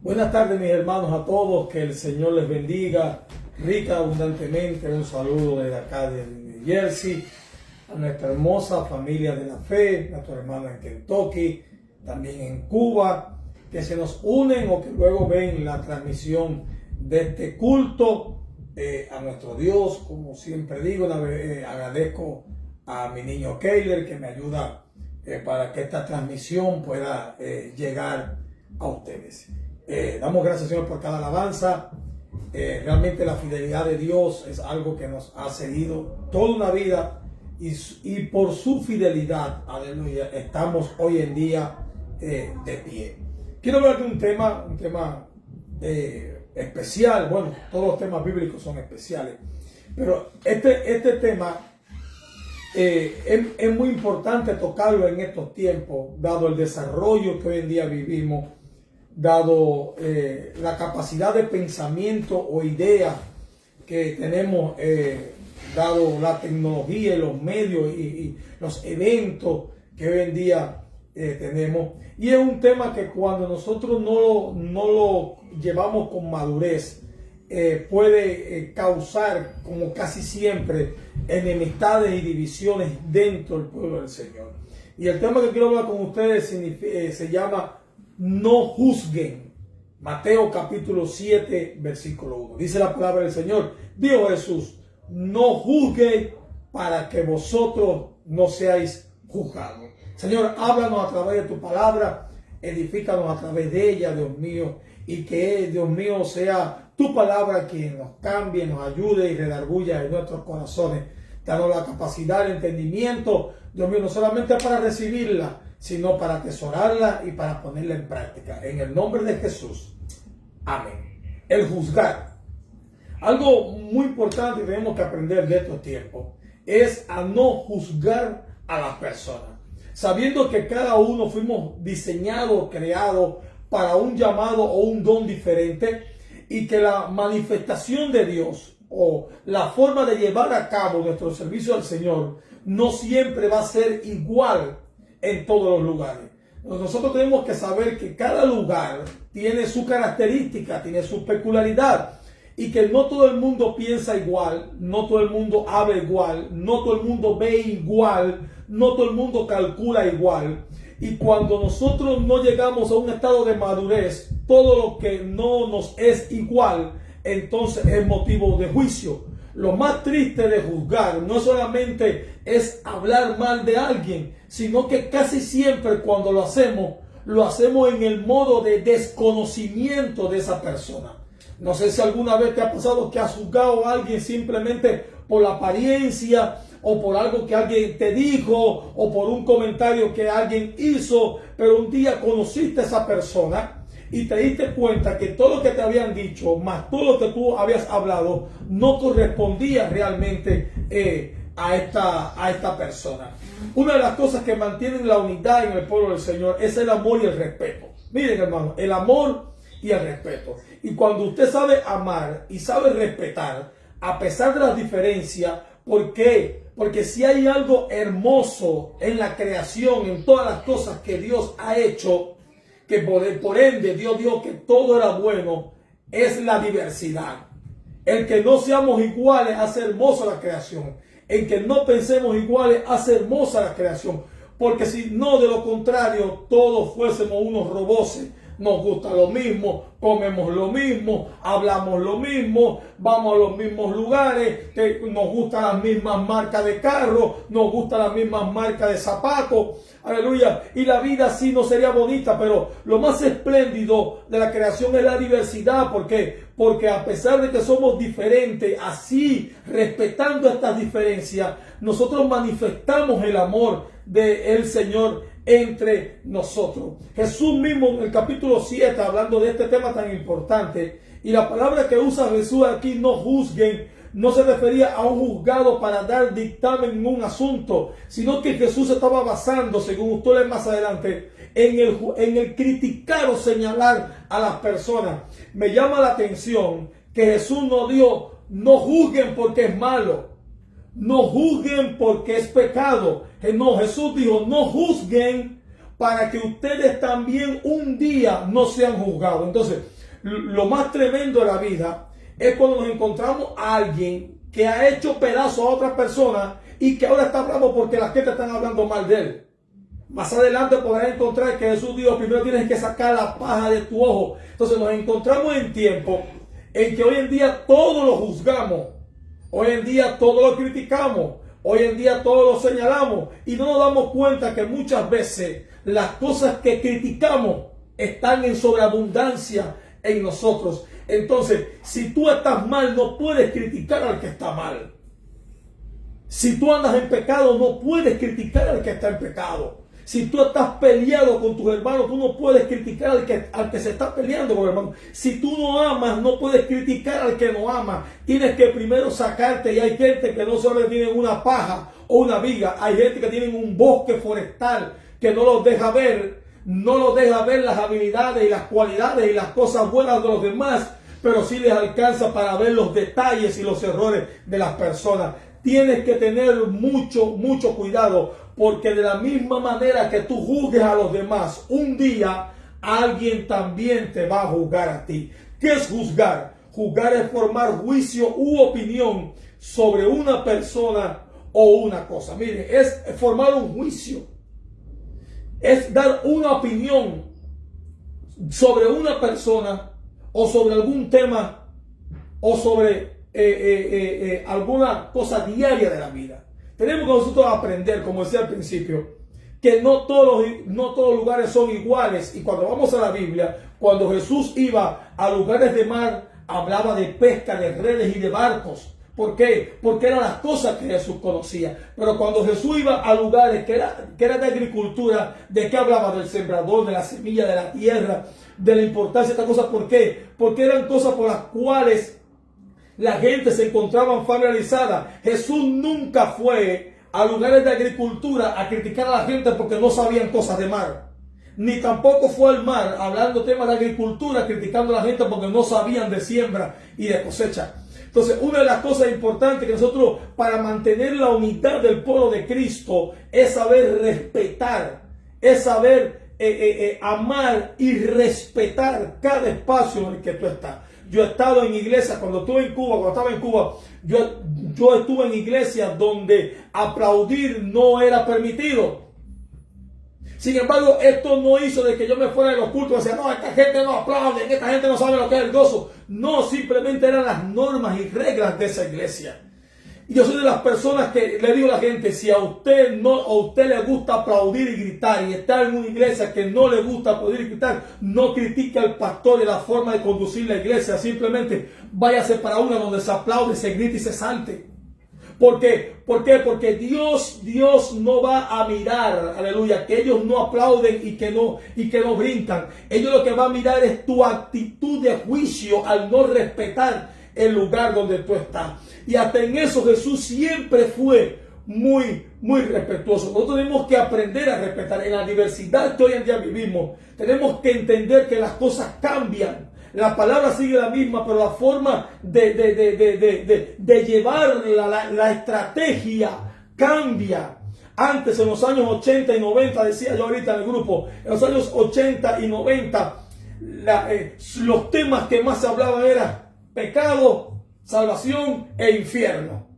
Buenas tardes, mis hermanos, a todos. Que el Señor les bendiga rica, abundantemente. Un saludo desde acá de New Jersey a nuestra hermosa familia de la fe, nuestra hermana en Kentucky, también en Cuba, que se nos unen o que luego ven la transmisión de este culto a nuestro Dios. Como siempre digo, agradezco a mi niño Keiler que me ayuda para que esta transmisión pueda llegar a ustedes. Damos gracias, Señor, por cada alabanza. Realmente la fidelidad de Dios es algo que nos ha seguido toda una vida y por su fidelidad, aleluya, estamos hoy en día de pie. Quiero hablar de un tema especial. Bueno, todos los temas bíblicos son especiales, pero este tema es muy importante tocarlo en estos tiempos, dado el desarrollo que hoy en día vivimos, dado la capacidad de pensamiento o idea que tenemos, dado la tecnología y los medios y los eventos que hoy en día tenemos. Y es un tema que cuando nosotros no lo llevamos con madurez, puede causar, como casi siempre, enemistades y divisiones dentro del pueblo del Señor. Y el tema que quiero hablar con ustedes se llama no juzguen. Mateo capítulo 7 versículo 1. Dice la palabra del Señor, dijo Jesús, no juzguen para que vosotros no seáis juzgados. Señor, háblanos a través de tu palabra, edifícanos a través de ella, Dios mío, y que, Dios mío, sea tu palabra quien nos cambie, nos ayude y redarguya en nuestros corazones. Danos la capacidad, el entendimiento, Dios mío, no solamente para recibirla, sino para atesorarla y para ponerla en práctica. En el nombre de Jesús. Amén. El juzgar. Algo muy importante que tenemos que aprender de estos tiempos es a no juzgar a las personas. Sabiendo que cada uno fuimos diseñados, creados para un llamado o un don diferente, y que la manifestación de Dios o la forma de llevar a cabo nuestro servicio al Señor no siempre va a ser igual en todos los lugares. Nosotros tenemos que saber que cada lugar tiene su característica, tiene su peculiaridad, y que no todo el mundo piensa igual, no todo el mundo habla igual, no todo el mundo ve igual, no todo el mundo calcula igual. Y cuando nosotros no llegamos a un estado de madurez, todo lo que no nos es igual, entonces es motivo de juicio. Lo más triste de juzgar no solamente es hablar mal de alguien, sino que casi siempre cuando lo hacemos en el modo de desconocimiento de esa persona. No sé si alguna vez te ha pasado que has juzgado a alguien simplemente por la apariencia, o por algo que alguien te dijo, o por un comentario que alguien hizo, pero un día conociste a esa persona y te diste cuenta que todo lo que te habían dicho, más todo lo que tú habías hablado, no correspondía realmente a esta persona. Una de las cosas que mantienen la unidad en el pueblo del Señor es el amor y el respeto. Miren, hermano, el amor y el respeto. Y cuando usted sabe amar y sabe respetar, a pesar de las diferencias, ¿por qué? Porque si hay algo hermoso en la creación, en todas las cosas que Dios ha hecho, que por ende Dios dijo que todo era bueno, es la diversidad. El que no seamos iguales hace hermosa la creación. El que no pensemos iguales hace hermosa la creación. Porque si no, de lo contrario, todos fuésemos unos robots. Nos gusta lo mismo, comemos lo mismo, hablamos lo mismo, vamos a los mismos lugares, nos gustan las mismas marcas de carro, nos gustan las mismas marcas de zapatos, aleluya. Y la vida así no sería bonita, pero lo más espléndido de la creación es la diversidad. ¿Por qué? Porque a pesar de que somos diferentes, así, respetando estas diferencias, nosotros manifestamos el amor del Señor entre nosotros. Jesús mismo en el capítulo 7, hablando de este tema tan importante, y la palabra que usa Jesús aquí, no juzguen, no se refería a un juzgado para dar dictamen en un asunto, sino que Jesús estaba basando, según usted lee más adelante, en el criticar o señalar a las personas. Me llama la atención que Jesús no dijo, no juzguen porque es malo, no juzguen porque es pecado. No, Jesús dijo, no juzguen para que ustedes también un día no sean juzgados. Entonces, lo más tremendo de la vida es cuando nos encontramos a alguien que ha hecho pedazos a otra persona y que ahora está bravo porque la gente está hablando mal de él. Más adelante podrás encontrar que Jesús dijo, primero tienes que sacar la paja de tu ojo. Entonces nos encontramos en tiempo en que hoy en día todo lo juzgamos, hoy en día todo lo criticamos, hoy en día todo lo señalamos y no nos damos cuenta que muchas veces las cosas que criticamos están en sobreabundancia en nosotros. Entonces, si tú estás mal, no puedes criticar al que está mal. Si tú andas en pecado, no puedes criticar al que está en pecado. Si tú estás peleado con tus hermanos, tú no puedes criticar al que se está peleando con hermanos. Si tú no amas, no puedes criticar al que no ama. Tienes que primero sacarte, y hay gente que no solo tiene una paja o una viga, hay gente que tiene un bosque forestal que no los deja ver, no los deja ver las habilidades y las cualidades y las cosas buenas de los demás, pero sí les alcanza para ver los detalles y los errores de las personas. Tienes que tener mucho cuidado, porque de la misma manera que tú juzgues a los demás, un día alguien también te va a juzgar a ti. ¿Qué es juzgar? Juzgar es formar juicio u opinión sobre una persona o una cosa. Mire, es formar un juicio. Es dar una opinión sobre una persona o sobre algún tema o sobre alguna cosa diaria de la vida. Tenemos que nosotros aprender, como decía al principio, que no todos los lugares son iguales. Y cuando vamos a la Biblia, cuando Jesús iba a lugares de mar, hablaba de pesca, de redes y de barcos. ¿Por qué? Porque eran las cosas que Jesús conocía. Pero cuando Jesús iba a lugares que era de agricultura, ¿de qué hablaba? Del sembrador, de la semilla, de la tierra, de la importancia de estas cosas. ¿Por qué? Porque eran cosas por las cuales la gente se encontraba familiarizada. Jesús nunca fue a lugares de agricultura a criticar a la gente porque no sabían cosas de mar. Ni tampoco fue al mar hablando temas de agricultura criticando a la gente porque no sabían de siembra y de cosecha. Entonces, una de las cosas importantes que nosotros, para mantener la unidad del pueblo de Cristo, es saber respetar, es saber amar y respetar cada espacio en el que tú estás. Yo he estado en iglesias, cuando estaba en Cuba, yo estuve en iglesias donde aplaudir no era permitido. Sin embargo, esto no hizo de que yo me fuera de los cultos y decía, no, esta gente no aplaude, esta gente no sabe lo que es el gozo. No, simplemente eran las normas y reglas de esa iglesia. Y yo soy de las personas que le digo a la gente, si a usted le gusta aplaudir y gritar y está en una iglesia que no le gusta aplaudir y gritar, no critique al pastor y la forma de conducir la iglesia, simplemente váyase para una donde se aplaude, se grite y se salte. ¿Por qué? ¿Por qué? Porque Dios no va a mirar, aleluya, que ellos no aplauden y que no brincan. Ellos lo que va a mirar es tu actitud de juicio al no respetar el lugar donde tú estás. Y hasta en eso Jesús siempre fue muy respetuoso. Nosotros tenemos que aprender a respetar. En la diversidad que hoy en día vivimos, tenemos que entender que las cosas cambian. La palabra sigue la misma, pero la forma de llevar la estrategia cambia. Antes, en los años 80 y 90, decía yo ahorita en el grupo, en los años 80 y 90, los temas que más se hablaban eran pecado, salvación e infierno.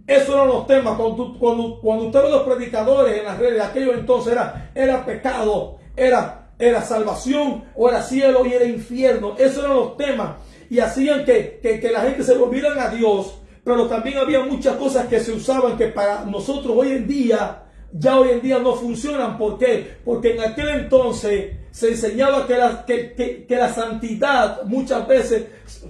Esos eran los temas. Cuando usted ve los predicadores en las redes de aquellos entonces, era pecado, era salvación, o era cielo y era infierno. Esos eran los temas. Y hacían que la gente se volvieran a Dios. Pero también había muchas cosas que se usaban que para nosotros hoy en día no funcionan. ¿Por qué? Porque en aquel entonces se enseñaba que la santidad, muchas veces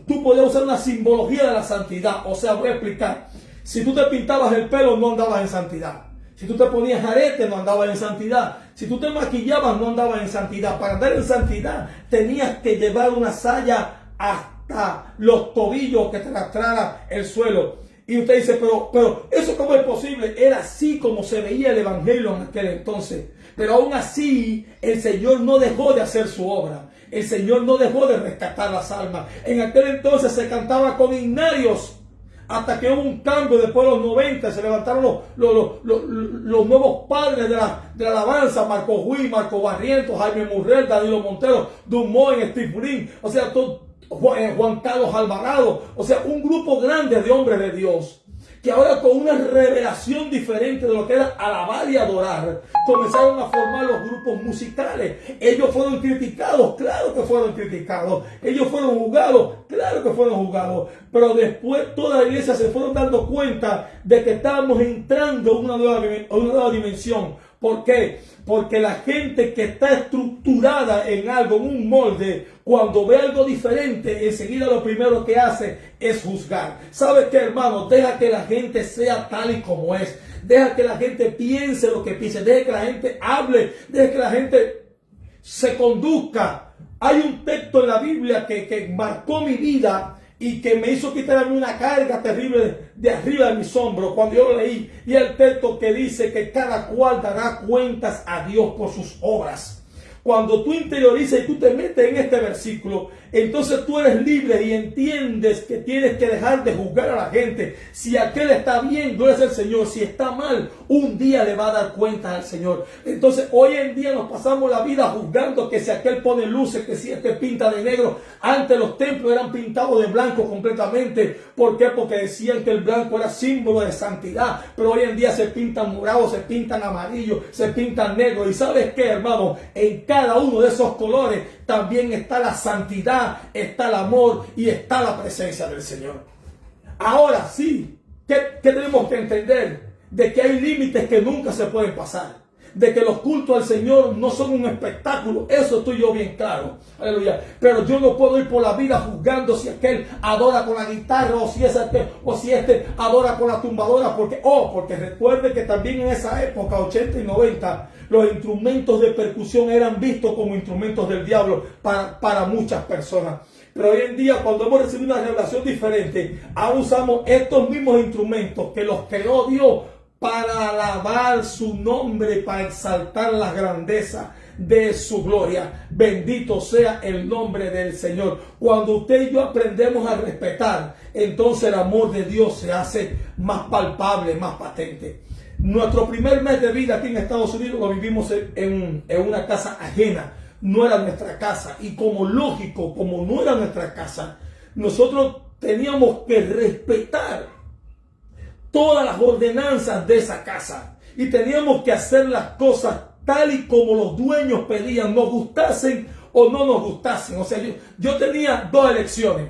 tú podías usar una simbología de la santidad. O sea, voy a explicar. Si tú te pintabas el pelo, no andabas en santidad. Si tú te ponías arete, no andabas en santidad. Si tú te maquillabas, no andabas en santidad. Para andar en santidad, tenías que llevar una saya hasta los tobillos que te arrastrara el suelo. Y usted dice, pero ¿eso cómo es posible? Era así como se veía el evangelio en aquel entonces. Pero aún así, el Señor no dejó de hacer su obra. El Señor no dejó de rescatar las almas. En aquel entonces se cantaba con himnarios hasta que hubo un cambio después de los 90, se levantaron los nuevos padres de la alabanza, Marco Huy, Marco Barrientos, Jaime Murrell, Danilo Montero, Dumont, Steve Green, o sea, Juan Carlos Alvarado, o sea, un grupo grande de hombres de Dios, que ahora con una revelación diferente de lo que era alabar y adorar, comenzaron a formar los grupos musicales. Ellos fueron criticados, claro que fueron criticados. Ellos fueron juzgados, claro que fueron juzgados. Pero después toda la iglesia se fueron dando cuenta de que estábamos entrando en una nueva dimensión. ¿Por qué? Porque la gente que está estructurada en algo, en un molde, cuando ve algo diferente, enseguida lo primero que hace es juzgar. ¿Sabes qué, hermano? Deja que la gente sea tal y como es. Deja que la gente piense lo que piense. Deja que la gente hable. Deja que la gente se conduzca. Hay un texto en la Biblia que marcó mi vida y que me hizo quitarme una carga terrible de arriba de mis hombros cuando yo lo leí. Y el texto que dice que cada cual dará cuentas a Dios por sus obras. Cuando tú interiorizas y tú te metes en este versículo, entonces tú eres libre y entiendes que tienes que dejar de juzgar a la gente. Si aquel está bien, gloria al Señor. Si está mal, un día le va a dar cuenta al Señor. Entonces hoy en día nos pasamos la vida juzgando que si aquel pone luces, que si este pinta de negro. Antes los templos eran pintados de blanco completamente. ¿Por qué? Porque decían que el blanco era símbolo de santidad. Pero hoy en día se pintan morados, se pintan amarillos, se pintan negros. ¿Y sabes qué, hermano? En cada uno de esos colores también está la santidad, está el amor y está la presencia del Señor. Ahora sí, ¿qué tenemos que entender? De que hay límites que nunca se pueden pasar. De que los cultos al Señor no son un espectáculo. Eso estoy yo bien claro. Aleluya. Pero yo no puedo ir por la vida juzgando si aquel adora con la guitarra o si este adora con la tumbadora. Porque recuerde que también en esa época, 80 y 90, los instrumentos de percusión eran vistos como instrumentos del diablo para muchas personas. Pero hoy en día, cuando hemos recibido una revelación diferente, ahora usamos estos mismos instrumentos que los creó Dios para alabar su nombre, para exaltar la grandeza de su gloria. Bendito sea el nombre del Señor. Cuando usted y yo aprendemos a respetar, entonces el amor de Dios se hace más palpable, más patente. Nuestro primer mes de vida aquí en Estados Unidos lo vivimos en una casa ajena. No era nuestra casa. Y como lógico, como no era nuestra casa, nosotros teníamos que respetar todas las ordenanzas de esa casa. Y teníamos que hacer las cosas tal y como los dueños pedían, nos gustasen o no nos gustasen. O sea, yo tenía dos elecciones.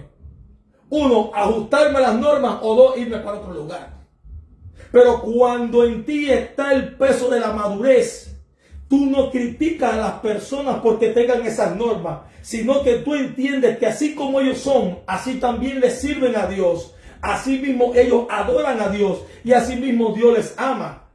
Uno, ajustarme a las normas, o dos, irme para otro lugar. Pero cuando en ti está el peso de la madurez, tú no criticas a las personas porque tengan esas normas, sino que tú entiendes que así como ellos son, así también les sirven a Dios. Así mismo ellos adoran a Dios y así mismo Dios les ama.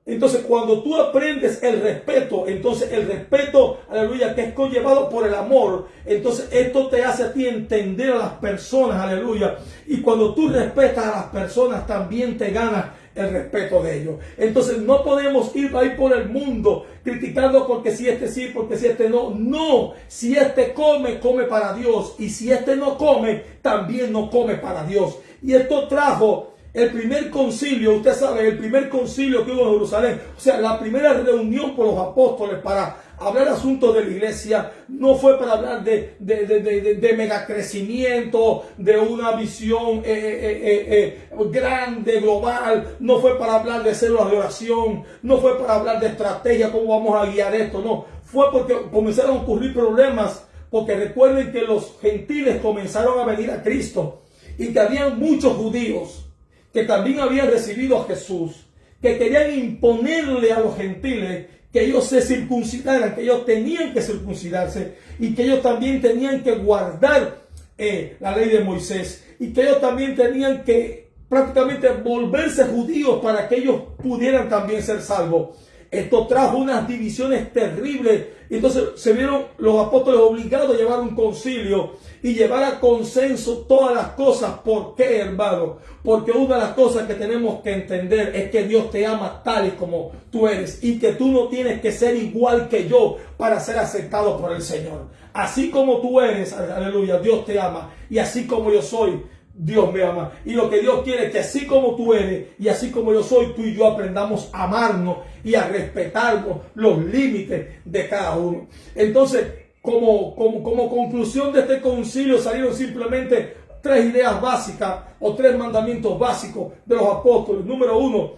Entonces cuando tú aprendes el respeto, entonces el respeto, aleluya, que es conllevado por el amor, entonces esto te hace a ti entender a las personas, aleluya. Y cuando tú respetas a las personas, también te ganas el respeto de ellos. Entonces no podemos ir ahí por el mundo criticando porque si este sí, porque si este no. No, si este come, come para Dios. Y si este no come, también no come para Dios. Y esto trajo el primer concilio, usted sabe, el primer concilio que hubo en Jerusalén. O sea, la primera reunión por los apóstoles para hablar asuntos de la iglesia, no fue para hablar de megacrecimiento, de una visión grande, global. No fue para hablar de células de oración, no fue para hablar de estrategia, cómo vamos a guiar esto, no. Fue porque comenzaron a ocurrir problemas, porque recuerden que los gentiles comenzaron a venir a Cristo y que habían muchos judíos que también habían recibido a Jesús, que querían imponerle a los gentiles que ellos se circuncidaran, que ellos tenían que circuncidarse y que ellos también tenían que guardar la ley de Moisés y que ellos también tenían que prácticamente volverse judíos para que ellos pudieran también ser salvos. Esto trajo unas divisiones terribles. Entonces se vieron los apóstoles obligados a llevar un concilio y llevar a consenso todas las cosas. ¿Por qué, hermano? Porque una de las cosas que tenemos que entender es que Dios te ama tal y como tú eres y que tú no tienes que ser igual que yo para ser aceptado por el Señor. Así como tú eres, aleluya, Dios te ama, y así como yo soy, Dios me ama. Y lo que Dios quiere es que así como tú eres y así como yo soy, tú y yo aprendamos a amarnos y a respetarnos los límites de cada uno. Entonces, como conclusión de este concilio salieron simplemente 3 ideas básicas o 3 mandamientos básicos de los apóstoles. Número 1,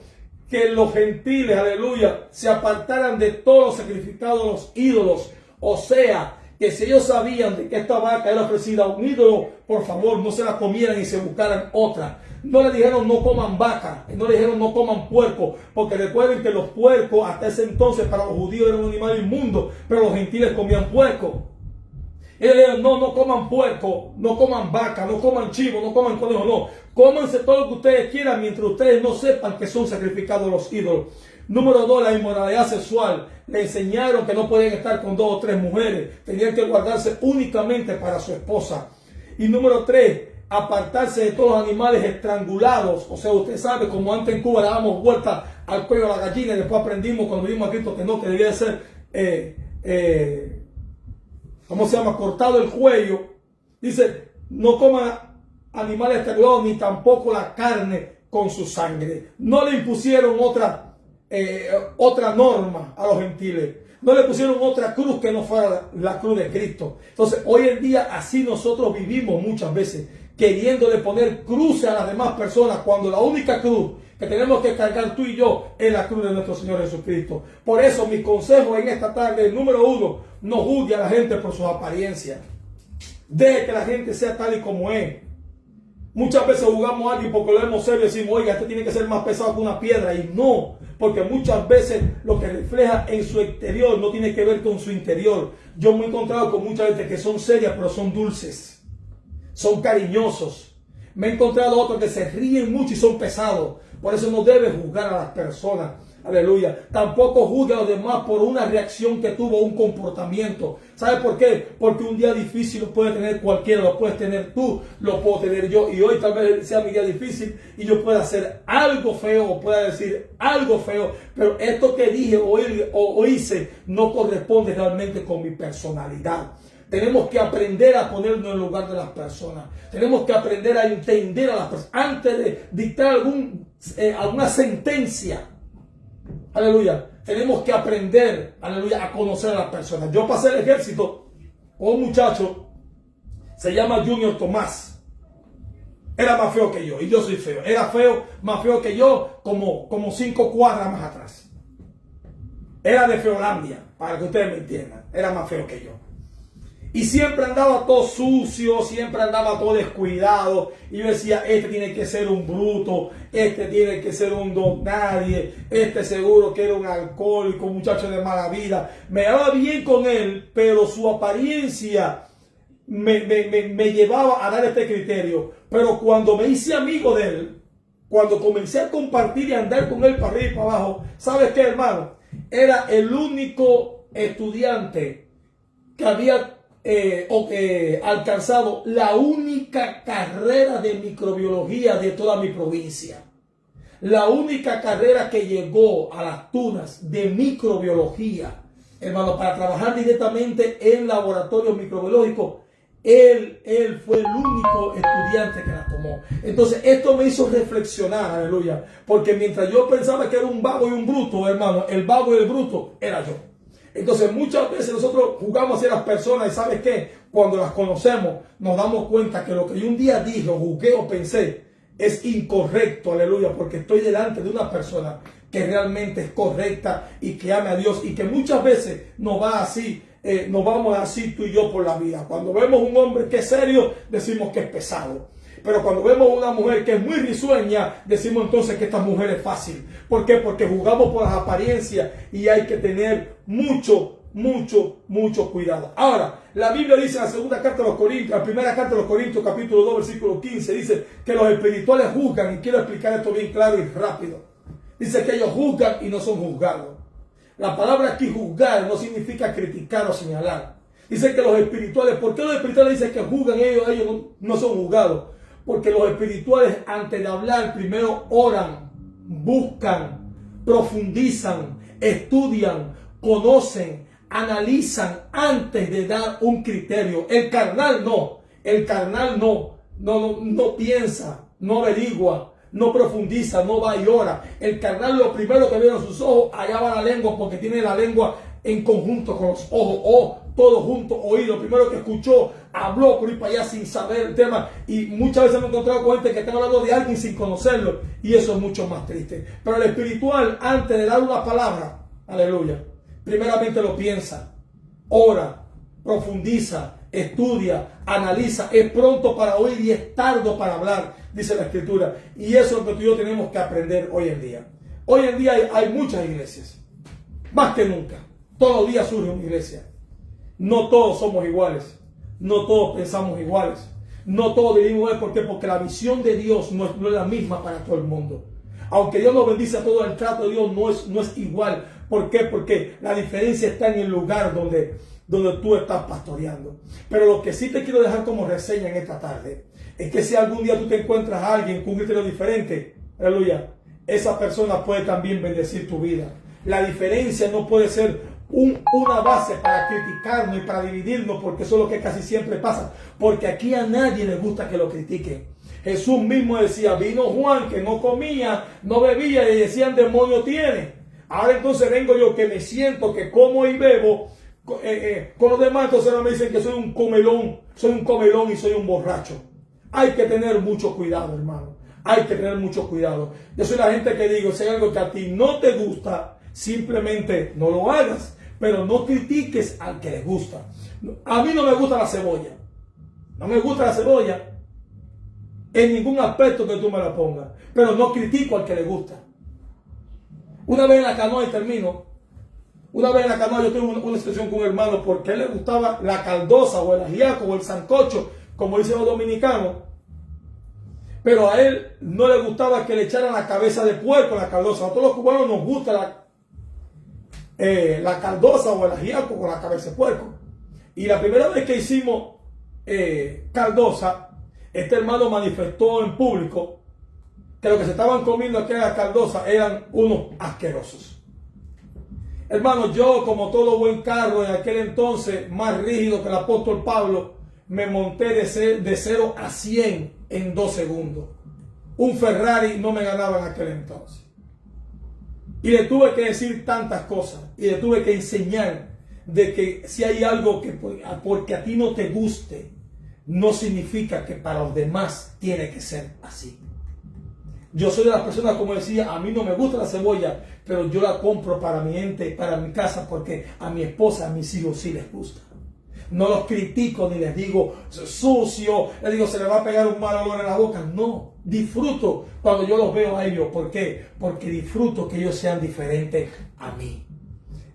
que los gentiles, aleluya, se apartaran de todos los sacrificados de los ídolos. O sea, que si ellos sabían de que esta vaca era ofrecida a un ídolo, por favor, no se la comieran y se buscaran otra. No le dijeron no coman vaca, no le dijeron no coman puerco, porque recuerden que los puercos hasta ese entonces para los judíos eran un animal inmundo, pero los gentiles comían puerco. Ellos le dijeron no coman puerco, no coman vaca, no coman chivo, no coman conejo, no. Cómanse todo lo que ustedes quieran mientras ustedes no sepan que son sacrificados los ídolos. Número 2, la inmoralidad sexual. Le enseñaron que no podían estar con 2 o 3 mujeres. Tenían que guardarse únicamente para su esposa. Y número 3, apartarse de todos los animales estrangulados. O sea, usted sabe, como antes en Cuba le damos vuelta al cuello a la gallina y después aprendimos cuando vimos a Cristo que no, que debía ser, ¿cómo se llama? Cortado el cuello. Dice, no coman animales estrangulados ni tampoco la carne con su sangre. No le impusieron otra norma a los gentiles. No le pusieron otra cruz que no fuera la cruz de Cristo. Entonces, hoy en día así nosotros vivimos muchas veces, queriéndole poner cruces a las demás personas, cuando la única cruz que tenemos que cargar tú y yo es la cruz de nuestro Señor Jesucristo. Por eso mi consejo en esta tarde, número 1, no juzgue a la gente por sus apariencias. Deje que la gente sea tal y como es. Muchas veces jugamos a alguien porque lo vemos serio y decimos, oiga, este tiene que ser más pesado que una piedra. Y no, porque muchas veces lo que refleja en su exterior no tiene que ver con su interior. Yo me he encontrado con mucha gente que son serias, pero son dulces. Son cariñosos. Me he encontrado otros que se ríen mucho y son pesados. Por eso no debe juzgar a las personas. Aleluya. Tampoco juzgue a los demás por una reacción que tuvo, un comportamiento. ¿Sabe por qué? Porque un día difícil lo puede tener cualquiera, lo puedes tener tú, lo puedo tener yo. Y hoy tal vez sea mi día difícil y yo pueda hacer algo feo o pueda decir algo feo. Pero esto que dije o hice no corresponde realmente con mi personalidad. Tenemos que aprender a ponernos en el lugar de las personas. Tenemos que aprender a entender a las personas. Antes de dictar alguna sentencia, aleluya, tenemos que aprender, aleluya, a conocer a las personas. Yo pasé el ejército con un muchacho, se llama Junior Tomás. Era más feo que yo, y yo soy feo. Era feo, más feo que yo, como 5 cuadras más atrás. Era de Feolandia, para que ustedes me entiendan. Era más feo que yo. Y siempre andaba todo sucio, siempre andaba todo descuidado. Y yo decía, este tiene que ser un bruto, este tiene que ser un don nadie, este seguro que era un alcohólico, un muchacho de mala vida. Me daba bien con él, pero su apariencia me llevaba a dar este criterio. Pero cuando me hice amigo de él, cuando comencé a compartir y a andar con él para arriba y para abajo, ¿sabes qué, hermano? Era el único estudiante que había alcanzado la única carrera de microbiología de toda mi provincia. La única carrera que llegó a las tunas de microbiología, hermano, para trabajar directamente en laboratorios microbiológicos. Él fue el único estudiante que la tomó. Entonces esto me hizo reflexionar, aleluya, porque mientras yo pensaba que era un vago y un bruto, hermano, el vago y el bruto era yo. Entonces muchas veces nosotros jugamos a las personas y ¿sabes qué? Cuando las conocemos nos damos cuenta que lo que yo un día dije o jugué o pensé es incorrecto, aleluya, porque estoy delante de una persona que realmente es correcta y que ama a Dios y que muchas veces nos vamos así tú y yo por la vida. Cuando vemos un hombre que es serio, decimos que es pesado. Pero cuando vemos una mujer que es muy risueña, decimos entonces que esta mujer es fácil. ¿Por qué? Porque jugamos por las apariencias y hay que tener mucho cuidado. Ahora, la Biblia dice en la segunda carta de los Corintios, la primera carta de los Corintios, capítulo 2, versículo 15, dice que los espirituales juzgan, y quiero explicar esto bien claro y rápido. Dice que ellos juzgan y no son juzgados. La palabra aquí juzgar no significa criticar o señalar. Dice que los espirituales, ¿por qué los espirituales dicen que juzgan ellos no son juzgados? Porque los espirituales antes de hablar primero oran, buscan, profundizan, estudian, conocen, analizan antes de dar un criterio. El carnal no. no piensa, no averigua, no profundiza, no va y ora. El carnal, lo primero que vieron sus ojos, allá va la lengua, porque tiene la lengua en conjunto con los ojos, o todo junto, oído. Lo primero que escuchó, habló por ir para allá sin saber el tema. Y muchas veces me he encontrado con gente que está hablando de alguien sin conocerlo, y eso es mucho más triste. Pero el espiritual, antes de dar una palabra, aleluya, primeramente lo piensa, ora, profundiza, estudia, analiza, es pronto para oír y es tardo para hablar, dice la Escritura. Y eso es lo que tú y yo tenemos que aprender hoy en día. Hoy en día hay muchas iglesias, más que nunca. Todos los días surge una iglesia. No todos somos iguales, no todos pensamos iguales, no todos vivimos igual. ¿Por qué? Porque la visión de Dios no es la misma para todo el mundo. Aunque Dios nos bendice a todos, el trato de Dios no es igual. ¿Por qué? Porque la diferencia está en el lugar donde tú estás pastoreando. Pero lo que sí te quiero dejar como reseña en esta tarde es que si algún día tú te encuentras a alguien con un criterio diferente, aleluya, esa persona puede también bendecir tu vida. La diferencia no puede ser una base para criticarnos y para dividirnos, porque eso es lo que casi siempre pasa, porque aquí a nadie le gusta que lo critiquen. Jesús mismo decía, vino Juan que no comía, no bebía, y decían, demonio tiene. Ahora entonces vengo yo que me siento, que como y bebo con los demás, entonces ahora me dicen que soy un comelón y soy un borracho. Hay que tener mucho cuidado, hermano. Hay que tener mucho cuidado. Yo soy la gente que digo, si hay algo que a ti no te gusta, simplemente no lo hagas, pero no critiques al que le gusta. A mí no me gusta la cebolla. No me gusta la cebolla en ningún aspecto que tú me la pongas, pero no critico al que le gusta. Una vez en la canoa, y termino, una vez en la canoa yo tuve una situación con un hermano porque a él le gustaba la caldosa o el ajiaco o el sancocho, como dicen los dominicanos, pero a él no le gustaba que le echaran la cabeza de puerco a la caldosa. A todos los cubanos nos gusta la caldosa o el ajiaco con la cabeza de puerco. Y la primera vez que hicimos caldosa, este hermano manifestó en público que lo que se estaban comiendo aquella caldosa eran unos asquerosos. Hermano, yo como todo buen carro en aquel entonces, más rígido que el apóstol Pablo, me monté de 0 a 100 en 2 segundos. Un Ferrari no me ganaba en aquel entonces. Y le tuve que decir tantas cosas, y le tuve que enseñar de que si hay algo que porque a ti no te guste, no significa que para los demás tiene que ser así. Yo soy de las personas, como decía, a mí no me gusta la cebolla, pero yo la compro para mi gente, para mi casa, porque a mi esposa, a mis hijos sí les gusta. No los critico ni les digo sucio, les digo se le va a pegar un mal olor en la boca. No, disfruto cuando yo los veo a ellos. ¿Por qué? Porque disfruto que ellos sean diferentes a mí.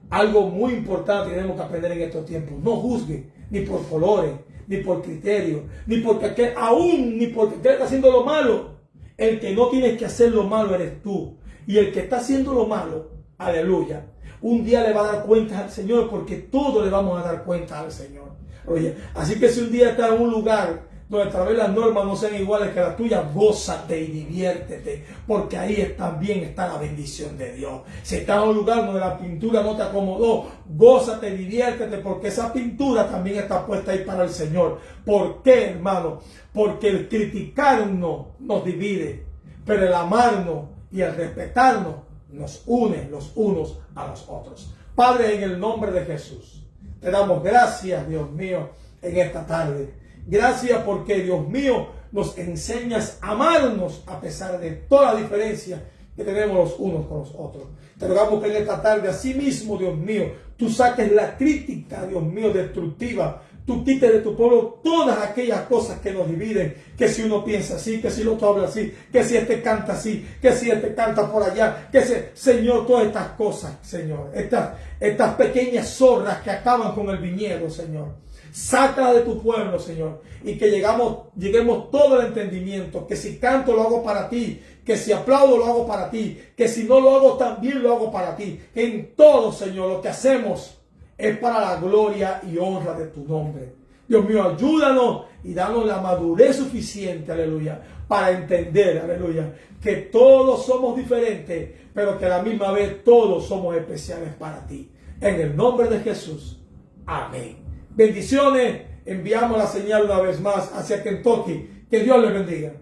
Algo muy importante que tenemos que aprender en estos tiempos: no juzgue ni por colores, ni por criterios, ni porque aquel está haciendo lo malo. El que no tienes que hacer lo malo eres tú. Y el que está haciendo lo malo, aleluya, un día le va a dar cuenta al Señor, porque todos le vamos a dar cuenta al Señor. Oye, así que si un día estás en un lugar donde tal vez las normas no sean iguales que las tuyas, gózate y diviértete, porque ahí también está la bendición de Dios. Si estás en un lugar donde la pintura no te acomodó, gózate y diviértete, porque esa pintura también está puesta ahí para el Señor. ¿Por qué, hermano? Porque el criticarnos nos divide, pero el amarnos y el respetarnos nos une los unos a los otros. Padre, en el nombre de Jesús, te damos gracias, Dios mío, en esta tarde. Gracias porque, Dios mío, nos enseñas a amarnos a pesar de toda la diferencia que tenemos los unos con los otros. Te rogamos que en esta tarde, así mismo, Dios mío, tú saques la crítica, Dios mío, destructiva. Tú quites de tu pueblo todas aquellas cosas que nos dividen, que si uno piensa así, que si el otro habla así, que si este canta así, que si este canta por allá, Señor, todas estas cosas, Señor, estas pequeñas zorras que acaban con el viñedo, Señor, sácala de tu pueblo, Señor, y que lleguemos todo el entendimiento, que si canto lo hago para ti, que si aplaudo lo hago para ti, que si no lo hago también lo hago para ti. En todo, Señor, lo que hacemos es para la gloria y honra de tu nombre. Dios mío, ayúdanos y danos la madurez suficiente, aleluya, para entender, aleluya, que todos somos diferentes, pero que a la misma vez todos somos especiales para ti. En el nombre de Jesús. Amén. Bendiciones. Enviamos la señal una vez más hacia Kentucky. Que Dios les bendiga.